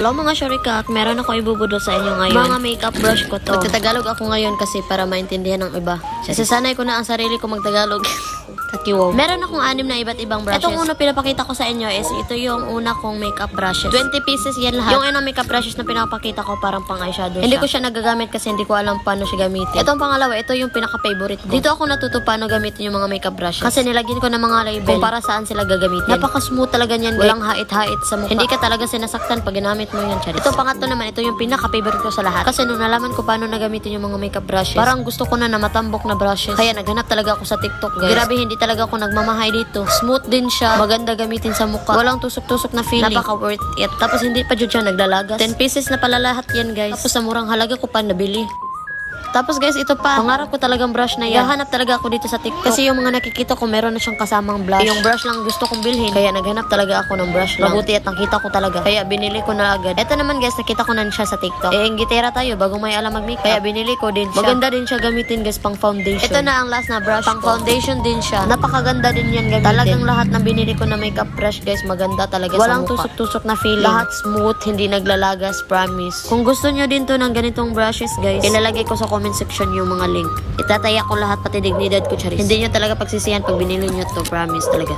Hello mga Shorikak, meron ako ibubudol sa inyo ngayon. Mga makeup brush ko to. Magtatagalog ako ngayon kasi para maintindihan ng iba. Sasanay ko na ang sarili ko magtagalog. Kakiwaw. Meron akong 6 na iba't ibang brushes. Itong una pinapakita ko sa inyo is ito yung una kong makeup brushes. 20 pieces yan lahat. Yung unang makeup brushes na pinapakita ko parang pang eyeshadow siya. Hindi ko siya nagagamit kasi hindi ko alam paano siya gamitin. Itong pangalawa, ito yung pinaka-favorite ko. Dito ako natuto paano gamitin yung mga makeup brushes. Kasi nilagyan ko ng mga label kung para saan sila gagamitin. Napaka-smooth talaga niyan. Walang hait-hait sa mukha. Hindi ka talaga sinasaktan pag ginamit mo yan, Charis. Itong pangatlo naman, ito yung pinaka-favorite ko sa lahat. Kasi nung nalaman ko paano nagamitin yung mga makeup brushes, parang gusto ko na matambok na brushes. Kaya naghanap talaga ako sa TikTok, guys. Grabe, hindi talaga ako nagmamahay dito. Smooth din siya. Maganda gamitin sa mukha. Walang tusok-tusok na feeling. Napaka worth it. Tapos hindi pa dyan siya naglalagas. 10 pieces na pala lahat yan, guys. Tapos sa murang halaga ko pa nabili. Tapos guys, ito pa. Pangarap ko talagang brush na yan. Hahanap talaga ako dito sa TikTok. Kasi yung mga nakikita ko, meron na siyang kasamang blush. Yung brush lang gusto kong bilhin. Kaya naghanap talaga ako ng brush lang. Mabuti at nakita ko talaga. Kaya binili ko na agad. Ito naman guys, nakita ko na siya sa TikTok. Gitera tayo bago may alam mag-makeup. Kaya binili ko din siya. Maganda din siya gamitin guys, pang foundation. Ito na ang last na brush. Pang foundation din siya. Napakaganda din yan gamitin. Talagang lahat ng binili ko na makeup brush guys, maganda talaga sa mukha. Walang tusok-tusok na feeling. Lahat smooth, hindi naglalagas, promise. Kung gusto nyo din to ng ganitong brushes guys, ilalagay ko sa comment section yung mga link. Itataya ko lahat pati dignidad ko, Charis. Hindi nyo talaga pagsisihan pag binili nyo to, promise talaga.